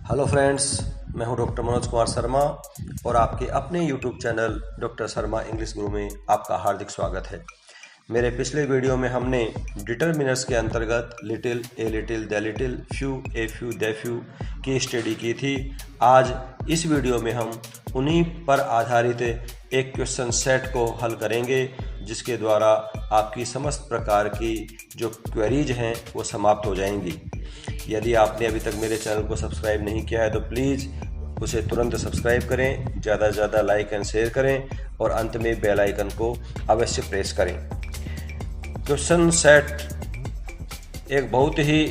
Hello friends, मैं हूं doctor Manoj Kumar Sharma और आपके अपने YouTube channel doctor Sharma English गुरु में आपका हार्दिक स्वागत है। मेरे पिछले वीडियो में हमने डिटरमिनर्स के अंतर्गत little, a little, the little, few, a few, the few की स्टडी की थी। आज इस वीडियो में हम उन्हीं पर आधारित एक क्वेश्चन सेट को हल करेंगे जिसके द्वारा आपकी समस्त प्रकार की जो क्वेरीज हैं वो समाप्त हो जाएंगी। यदि आपने अभी तक मेरे चैनल को सब्सक्राइब नहीं किया है तो प्लीज़ उसे तुरंत सब्सक्राइब करें, ज़्यादा से ज़्यादा लाइक एंड शेयर करें और अंत में बेल आइकन को अवश्य प्रेस करें। क्वेश्चन सेट एक बहुत ही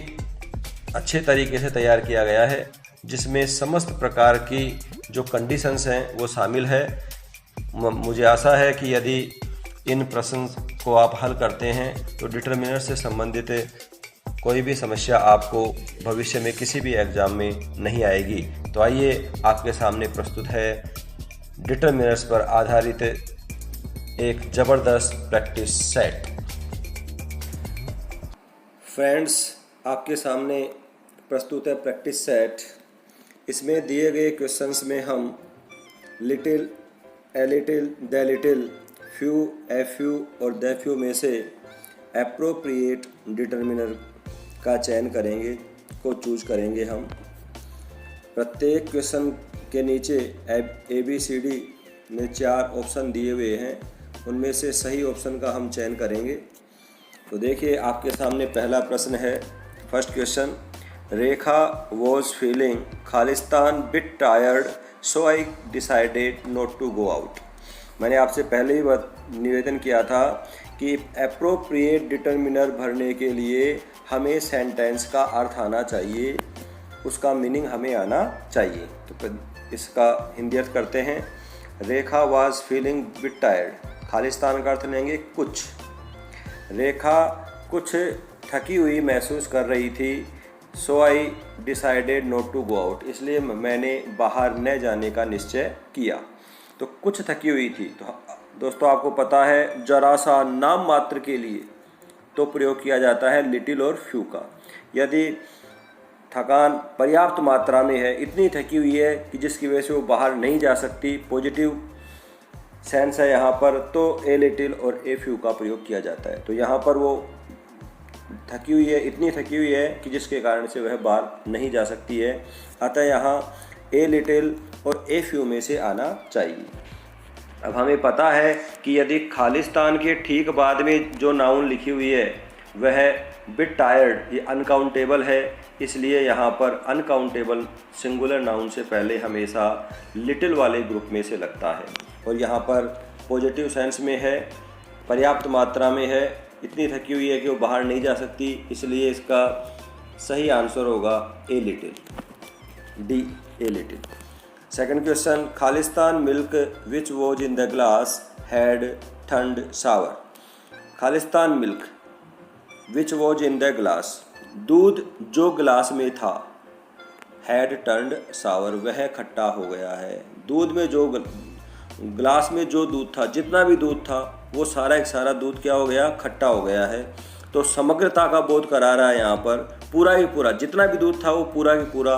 अच्छे तरीके से तैयार किया गया है जिसमें समस्त प्रकार की जो कंडीशंस हैं वो शामिल है। मुझे आशा है कि यदि इन प्रश्न को आप हल करते हैं तो डिटरमिनर से संबंधित कोई भी समस्या आपको भविष्य में किसी भी एग्जाम में नहीं आएगी। तो आइए आपके सामने प्रस्तुत है डिटरमिनर्स पर आधारित एक ज़बरदस्त प्रैक्टिस सेट। फ्रेंड्स, आपके सामने प्रस्तुत है प्रैक्टिस सेट। इसमें दिए गए क्वेश्चंस में हम little, a little, the little, few, a few और द फ्यू में से एप्रोप्रिएट डिटरमिनर का चयन करेंगे, को चूज करेंगे हम। प्रत्येक क्वेश्चन के नीचे ए बी सी डी में 4 ऑप्शन दिए हुए हैं, उनमें से सही ऑप्शन का हम चयन करेंगे। तो देखिए आपके सामने पहला प्रश्न है। First question, Rekha was feeling खालिस्तान bit tired so I decided not to go out. मैंने आपसे पहले ही निवेदन किया था कि एप्रोप्रिएट डिटरमिनर भरने के लिए हमें सेंटेंस का अर्थ आना चाहिए, उसका मीनिंग हमें आना चाहिए। तो इसका हिंदी अर्थ करते हैं। Rekha was feeling bit tired, खालिस्तान का अर्थ लेंगे कुछ। रेखा कुछ थकी हुई महसूस कर रही थी। So I decided not to go out, इसलिए मैंने बाहर न जाने का निश्चय किया। तो कुछ थकी हुई थी। तो दोस्तों आपको पता है जरा सा नाम मात्र के लिए तो प्रयोग किया जाता है लिटिल और फ्यू का। यदि थकान पर्याप्त मात्रा में है, इतनी थकी हुई है कि जिसकी वजह से वो बाहर नहीं जा सकती, पॉजिटिव सेंस है यहाँ पर, तो ए लिटिल और ए फ्यू का प्रयोग किया जाता है। तो यहाँ पर वो थकी हुई है, इतनी थकी हुई है कि जिसके कारण से वह बाहर नहीं जा सकती है, अतः यहाँ ए लिटिल और ए फ्यू में से आना चाहिए। अब हमें पता है कि यदि खालिस्तान के ठीक बाद में जो नाउन लिखी हुई है वह बिट टायर्ड, ये अनकाउंटेबल है, इसलिए यहाँ पर अनकाउंटेबल सिंगुलर नाउन से पहले हमेशा लिटिल वाले ग्रुप में से लगता है। और यहाँ पर पॉजिटिव सेंस में है, पर्याप्त मात्रा में है, इतनी थकी हुई है कि वो बाहर नहीं जा सकती, इसलिए इसका सही आंसर होगा a little, D, a little. Second question, खालिस्तान milk which was in the glass had turned sour. खालिस्तान milk which was in the glass, दूध जो ग्लास में था, हैड टर्न्ड सावर, वह खट्टा हो गया है। दूध में जो ग्लास में जो दूध था, जितना भी दूध था, वो सारा एक सारा दूध क्या हो गया, खट्टा हो गया है। तो समग्रता का बोध करा रहा है यहाँ पर, पूरा ही पूरा जितना भी दूध था वो पूरा ही पूरा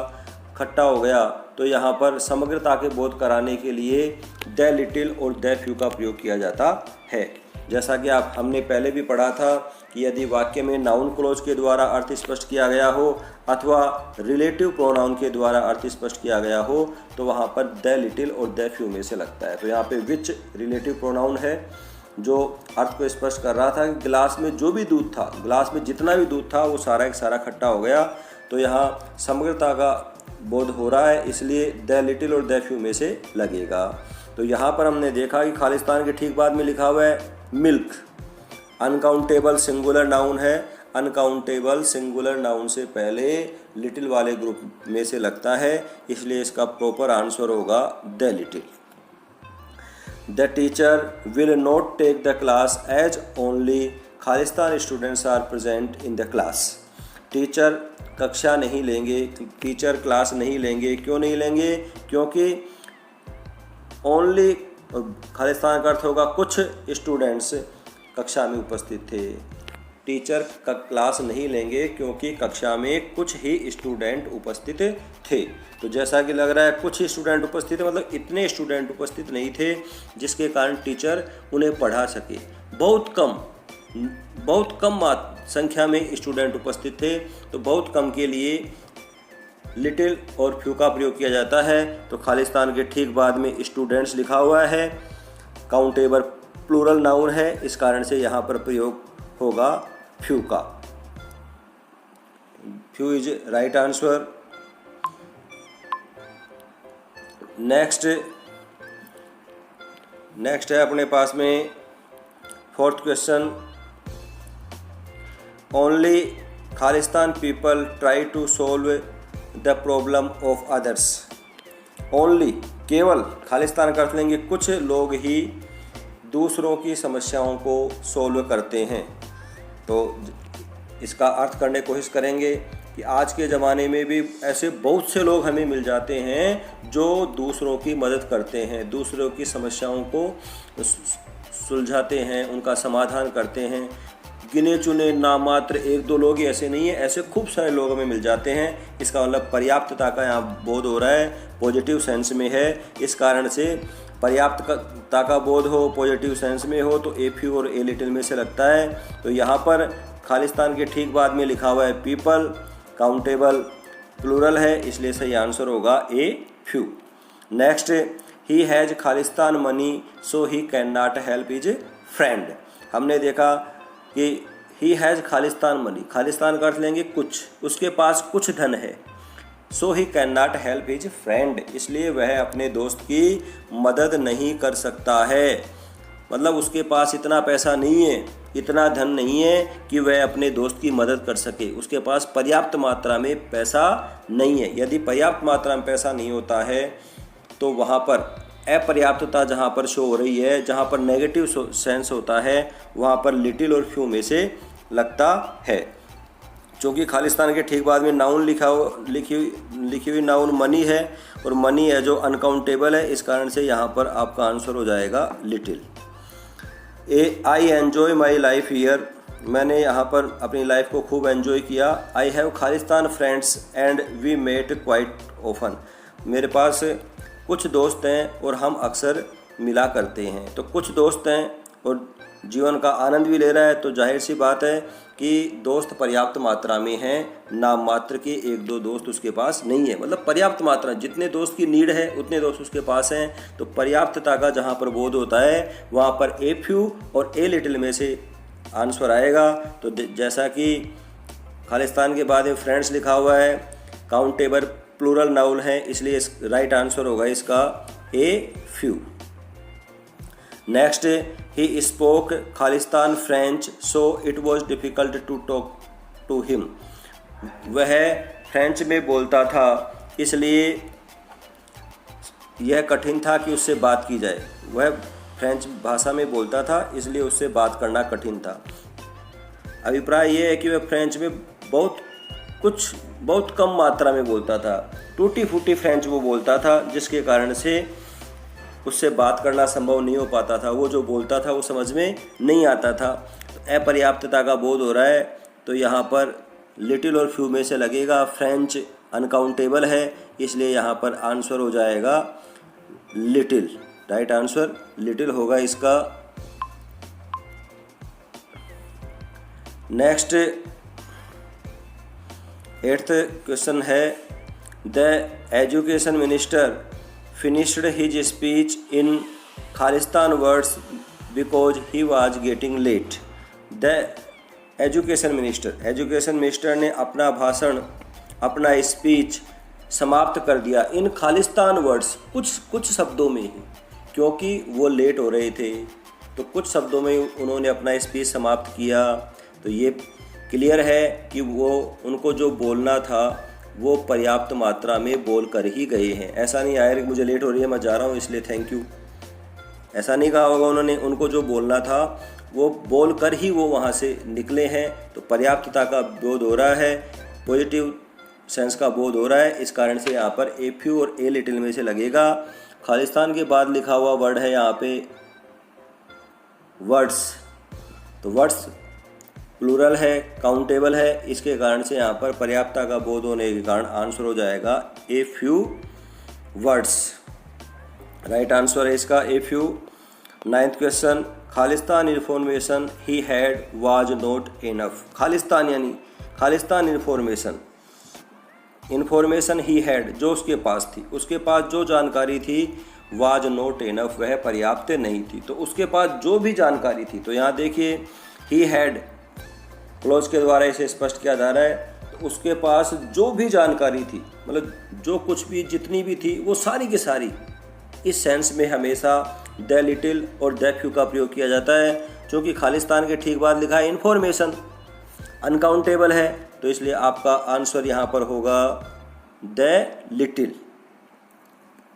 खट्टा हो गया। तो यहाँ पर समग्रता के बोध कराने के लिए द लिटिल और द फ्यू का प्रयोग किया जाता है। जैसा कि हमने पहले भी पढ़ा था कि यदि वाक्य में नाउन क्लोज के द्वारा अर्थ स्पष्ट किया गया हो अथवा रिलेटिव प्रोनाउन के द्वारा अर्थ स्पष्ट किया गया हो तो वहाँ पर द लिटिल और द फ्यू में से लगता है। तो यहाँ पे विच रिलेटिव प्रोनाउन है जो अर्थ को स्पष्ट कर रहा था कि गिलास में जो भी दूध था, ग्लास में जितना भी दूध था वो सारा एक सारा खट्टा हो गया। तो यहाँ समग्रता का बोध हो रहा है, इसलिए द लिटिल और द फ्यू में से लगेगा। तो यहाँ पर हमने देखा कि खालिस्तान के ठीक बाद में लिखा हुआ है मिल्क, अनकाउंटेबल सिंगुलर नाउन है, अनकाउंटेबल सिंगुलर नाउन से पहले लिटिल वाले ग्रुप में से लगता है, इसलिए इसका प्रॉपर आंसर होगा the little. The teacher will not take the class as only Khalistan students are present in the class. Teacher कक्षा नहीं लेंगे, टीचर क्लास नहीं लेंगे। क्यों नहीं लेंगे? क्योंकि ओनली खालिस्तान का अर्थ होगा कुछ स्टूडेंट्स कक्षा में उपस्थित थे। टीचर का क्लास नहीं लेंगे क्योंकि कक्षा में कुछ ही स्टूडेंट उपस्थित थे। तो जैसा कि लग रहा है कुछ ही स्टूडेंट उपस्थित थे, मतलब इतने स्टूडेंट उपस्थित नहीं थे जिसके कारण टीचर उन्हें पढ़ा सके। बहुत कम संख्या में स्टूडेंट उपस्थित थे, तो बहुत कम के लिए लिटिल और फ्यू का प्रयोग किया जाता है। तो खालिस्तान के ठीक बाद में स्टूडेंट्स लिखा हुआ है, काउंटेबल प्लूरल नाउन है, इस कारण से यहाँ पर प्रयोग होगा फ्यू का। Few is right answer. Next है अपने पास में 4th question. Only Khalistan people try to solve the problem of others. Only केवल, खालिस्तान का अर्थ लेंगे कुछ लोग ही दूसरों की समस्याओं को सोल्व करते हैं। तो इसका अर्थ करने की कोशिश करेंगे कि आज के ज़माने में भी ऐसे बहुत से लोग हमें मिल जाते हैं जो दूसरों की मदद करते हैं, दूसरों की समस्याओं को सुलझाते हैं, उनका समाधान करते हैं। गिने चुने नामात्र 1-2 लोग ही ऐसे नहीं है, ऐसे खूब सारे लोग हमें मिल जाते हैं। इसका मतलब पर्याप्तता का यहाँ बोध हो रहा है, पॉजिटिव सेंस में है। इस कारण से पर्याप्तता का बोध हो, पॉजिटिव सेंस में हो, तो ए फ्यू और ए लिटिल में से लगता है। तो यहाँ पर खालिस्तान के ठीक बाद में लिखा हुआ है पीपल, काउंटेबल प्लूरल है, इसलिए सही आंसर होगा a few. Next, he has खालिस्तान money so he can not help his friend. हमने देखा कि ही हैज़ खालिस्तान मनी, खालिस्तान का अर्थ लेंगे कुछ, उसके पास कुछ धन है। So he can not help his friend, इसलिए वह अपने दोस्त की मदद नहीं कर सकता है। मतलब उसके पास इतना पैसा नहीं है, इतना धन नहीं है कि वह अपने दोस्त की मदद कर सके। उसके पास पर्याप्त मात्रा में पैसा नहीं है। यदि पर्याप्त मात्रा में पैसा नहीं होता है तो वहाँ पर अपर्याप्तता जहाँ पर शो हो रही है, जहाँ पर नेगेटिव सेंस होता है, वहाँ पर लिटिल और फ्यू में से लगता है। क्योंकि खालिस्तान के ठीक बाद में नाउन लिखी हुई नाउन मनी है, और मनी है जो अनकाउंटेबल है, इस कारण से यहाँ पर आपका आंसर हो जाएगा little. I enjoy my life here, मैंने यहाँ पर अपनी लाइफ को खूब एंजॉय किया। I have Khalistan friends and we met quite often, मेरे पास कुछ दोस्त हैं और हम अक्सर मिला करते हैं। तो कुछ दोस्त हैं और जीवन का आनंद भी ले रहा है, तो जाहिर सी बात है कि दोस्त पर्याप्त मात्रा में हैं, नाम मात्र के 1-2 दोस्त उसके पास नहीं है। मतलब पर्याप्त मात्रा, जितने दोस्त की नीड है उतने दोस्त उसके पास हैं। तो पर्याप्तता का जहाँ पर बोध होता है वहाँ पर ए फ्यू और ए लिटिल में से आंसर आएगा। तो जैसा कि खालिस्तान के बाद में फ्रेंड्स लिखा हुआ है, काउंटेबल प्लूरल नाउन है, इसलिए राइट आंसर होगा इसका a few. Next, he spoke Khalistan French so it was difficult to talk to him, वह फ्रेंच में बोलता था इसलिए यह कठिन था कि उससे बात की जाए। वह फ्रेंच भाषा में बोलता था इसलिए उससे बात करना कठिन था। अभिप्राय यह है कि वह फ्रेंच में बहुत कम मात्रा में बोलता था, टूटी फूटी फ्रेंच वो बोलता था, जिसके कारण से उससे बात करना संभव नहीं हो पाता था। वो जो बोलता था वो समझ में नहीं आता था। तो अपर्याप्तता का बोध हो रहा है, तो यहाँ पर लिटिल और फ्यू में से लगेगा। फ्रेंच अनकाउंटेबल है, इसलिए यहाँ पर आंसर हो जाएगा लिटिल। राइट आंसर लिटिल होगा इसका। नेक्स्ट 8th क्वेश्चन है, the education minister finished his speech in Khalistan words because he was getting late. The education minister ने अपना भाषण, अपना स्पीच समाप्त कर दिया इन खालिस्तान वर्ड्स, कुछ शब्दों में ही, क्योंकि वो लेट हो रहे थे। तो कुछ शब्दों में उन्होंने अपना स्पीच समाप्त किया। तो ये क्लियर है कि वो उनको जो बोलना था वो पर्याप्त मात्रा में बोल कर ही गए हैं। ऐसा नहीं आया कि मुझे लेट हो रही है मैं जा रहा हूँ इसलिए थैंक यू, ऐसा नहीं कहा होगा उन्होंने। उनको जो बोलना था वो बोल कर ही वो वहाँ से निकले हैं। तो पर्याप्तता का बोध हो रहा है, पॉजिटिव सेंस का बोध हो रहा है, इस कारण से यहाँ पर ए फ्यू और ए लिटिल में से लगेगा। खालिस्तान के बाद लिखा हुआ वर्ड है यहाँ पे वर्ड्स, तो वर्ड्स प्लूरल है, काउंटेबल है, इसके कारण से यहाँ पर पर्याप्तता का बोध होने के कारण आंसर हो जाएगा a few words. Right answer है इसका a few. 9th question, Khalistan information he had was not enough. Khalistan यानी खालिस्तान इन्फॉर्मेशन ही हैड, जो उसके पास थी, उसके पास जो जानकारी थी, वाज नॉट इनफ, वह पर्याप्त नहीं थी। तो उसके पास जो भी जानकारी थी, तो यहाँ देखिए ही हैड क्लोज के द्वारा इसे स्पष्ट किया जा रहा है। तो उसके पास जो भी जानकारी थी, मतलब जो कुछ भी जितनी भी थी, वो सारी की सारी, इस सेंस में हमेशा द लिटिल और द फ्यू का प्रयोग किया जाता है। क्योंकि खालिस्तान के ठीक बाद लिखा है इन्फॉर्मेशन, अनकाउंटेबल है, तो इसलिए आपका आंसर यहाँ पर होगा the little.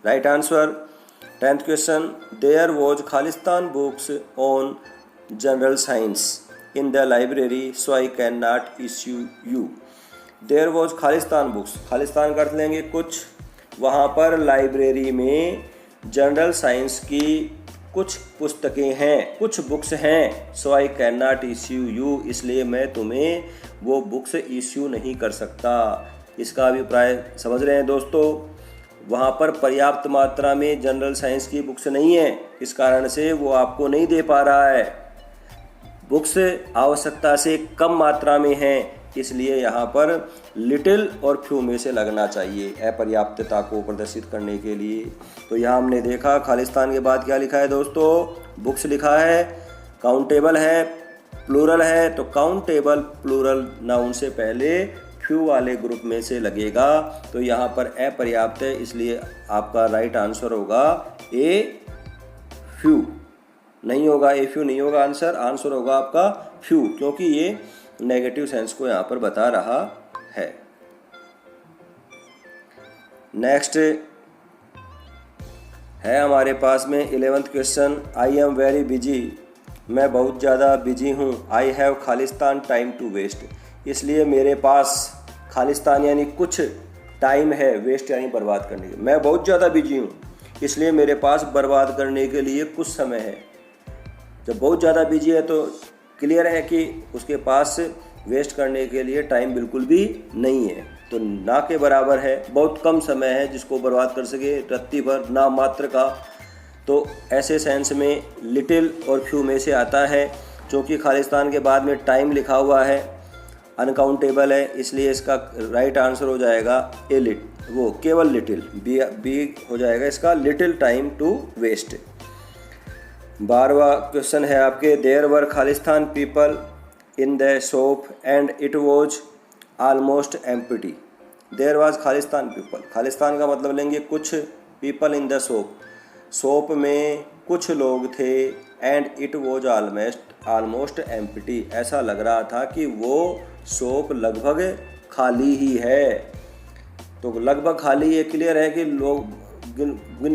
Right answer. 10th question, there was Khalistan books on general science in the library so I can not issue you. There was Khalistan books, Khalistan का अर्थ लेंगे कुछ, वहाँ पर लाइब्रेरी में जनरल साइंस की कुछ पुस्तकें हैं, कुछ बुक्स हैं। So I can not issue you, इसलिए मैं तुम्हें वो बुक्स इश्यू नहीं कर सकता। इसका अभिप्राय समझ रहे हैं दोस्तों, वहाँ पर पर्याप्त मात्रा में जनरल साइंस की बुक्स नहीं है, इस कारण से वो आपको नहीं दे पा रहा है। बुक्स आवश्यकता से कम मात्रा में हैं, इसलिए यहाँ पर लिटिल और फ्यू में से लगना चाहिए अपर्याप्तता को प्रदर्शित करने के लिए। तो यहाँ हमने देखा खालिस्तान के बाद क्या लिखा है दोस्तों, बुक्स लिखा है, काउंटेबल है, प्लूरल है, तो काउंटेबल प्लूरल नाउन से पहले फ्यू वाले ग्रुप में से लगेगा, तो यहाँ पर अपर्याप्त है, इसलिए आपका राइट आंसर होगा ए फ्यू, नहीं होगा ए फ्यू नहीं होगा आंसर, आंसर होगा आपका फ्यू, क्योंकि ये नेगेटिव सेंस को यहाँ पर बता रहा है। नेक्स्ट है हमारे पास में 11th question, I am very busy, मैं बहुत ज़्यादा बिजी हूँ। I have Khalistan time to waste, इसलिए मेरे पास खालिस्तान यानी कुछ टाइम है, वेस्ट यानी बर्बाद करने के। मैं बहुत ज़्यादा बिजी हूँ, इसलिए मेरे पास बर्बाद करने के लिए कुछ समय है। जब बहुत ज़्यादा बिजी है तो क्लियर है कि उसके पास वेस्ट करने के लिए टाइम बिल्कुल भी नहीं है, तो ना के बराबर है, बहुत कम समय है जिसको बर्बाद कर सके, रत्ती भर, ना मात्र का। तो ऐसे सेंस में लिटिल और फ्यू में से आता है, क्योंकि खालिस्तान के बाद में टाइम लिखा हुआ है, अनकाउंटेबल है, इसलिए इसका राइट आंसर हो जाएगा ए लिट, वो केवल लिटिल, बी हो जाएगा इसका, लिटिल टाइम टू वेस्ट। 12वां क्वेश्चन है आपके, देयर वर खालिस्तान people in the shop and it was almost empty. There was खालिस्तान पीपल, खालिस्तान का मतलब लेंगे कुछ, people in the shop, shop में कुछ लोग थे, and it was almost empty, ऐसा लग रहा था कि वो शॉप लगभग खाली ही है। तो लगभग खाली, ये क्लियर है कि लोग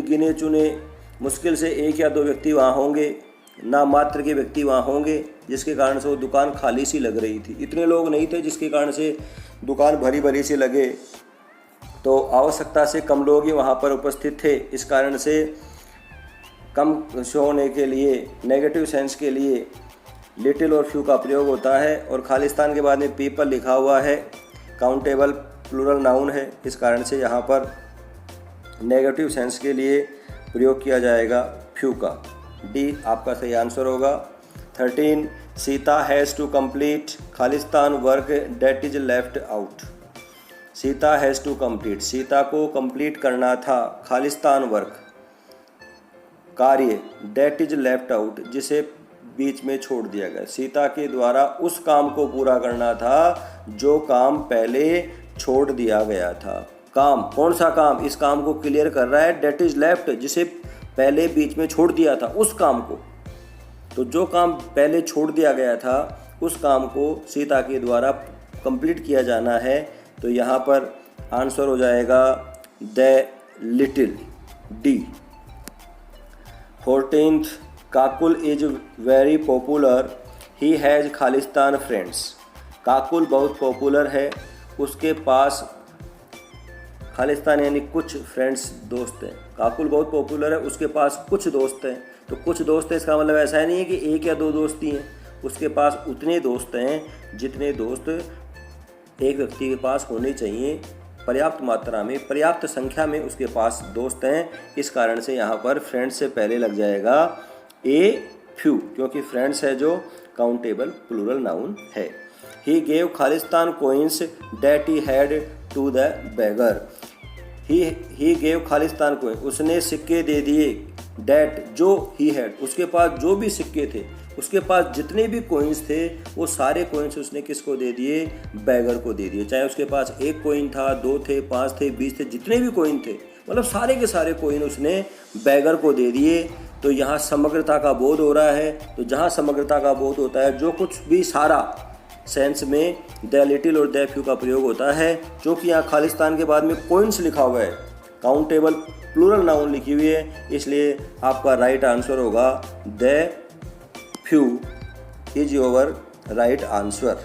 गिने चुने मुश्किल से 1 या 2 व्यक्ति वहाँ होंगे, ना मात्र के व्यक्ति वहाँ होंगे, जिसके कारण से वो दुकान खाली सी लग रही थी। इतने लोग नहीं थे जिसके कारण से दुकान भरी भरी सी लगे, तो आवश्यकता से कम लोग ही वहाँ पर उपस्थित थे, इस कारण से कम शो होने के लिए, नेगेटिव सेंस के लिए लिटिल और फ्यू का प्रयोग होता है। और खालिस्तान के बाद में पीपल लिखा हुआ है, काउंटेबल प्लूरल नाउन है, इस कारण से यहाँ पर नेगेटिव सेंस के लिए प्रयोग किया जाएगा फ्यू का, डी आपका सही आंसर होगा। 13, Sita has to complete Khalistan work that is left out. Sita has to complete, Sita को कंप्लीट करना था खालिस्तान वर्क, कार्य, डेट इज लेफ्ट आउट, जिसे बीच में छोड़ दिया गया। सीता के द्वारा उस काम को पूरा करना था जो काम पहले छोड़ दिया गया था। काम, कौन सा काम, इस काम को क्लियर कर रहा है, डेट इज लेफ्ट, जिसे पहले बीच में छोड़ दिया था, उस काम को। तो जो काम पहले छोड़ दिया गया था, उस काम को सीता के द्वारा कंप्लीट किया जाना है, तो यहाँ पर आंसर हो जाएगा the little, D. 14th, Kakul is very popular, he has Khalistan friends. Kakul बहुत पॉपुलर है, उसके पास खालिस्तान यानी कुछ फ्रेंड्स, दोस्त हैं। काकुल बहुत पॉपुलर है, उसके पास कुछ दोस्त हैं। तो कुछ दोस्त हैं, इसका मतलब ऐसा ही नहीं है कि 1 या 2 दोस्त ही हैं, उसके पास उतने दोस्त हैं जितने दोस्त एक व्यक्ति के पास होने चाहिए। पर्याप्त मात्रा में, पर्याप्त संख्या में उसके पास दोस्त हैं। इस कारण से यहाँ पर फ्रेंड्स से पहले लग जाएगा ए फ्यू, क्योंकि फ्रेंड्स है जो काउंटेबल प्लूरल नाउन है। He gave Khalistan coins that he had to the beggar. He gave Khalistan coins, उसने सिक्के दे दिए। डेट, जो ही हैड, उसके पास जो भी सिक्के थे, उसके पास जितने भी कोइंस थे वो सारे कोइंस उसने किसको दे दिए? बैगर को दे दिए। चाहे उसके पास 1 कोइन था, 2 थे, 5 थे, 20 थे, जितने भी कोइन थे, मतलब सारे के सारे कोइन उसने बैगर को दे दिए। तो यहाँ समग्रता का बोध हो रहा है। तो जहाँ समग्रता का बोध होता है, जो कुछ भी सारा सेंस में द लिटिल और द फ्यू का प्रयोग होता है। क्योंकि यहाँ खालिस्तान के बाद में कोइंस लिखा हुआ है, काउंटेबल प्लूरल नाउन लिखी हुई है, इसलिए आपका राइट आंसर होगा the few is your right answer.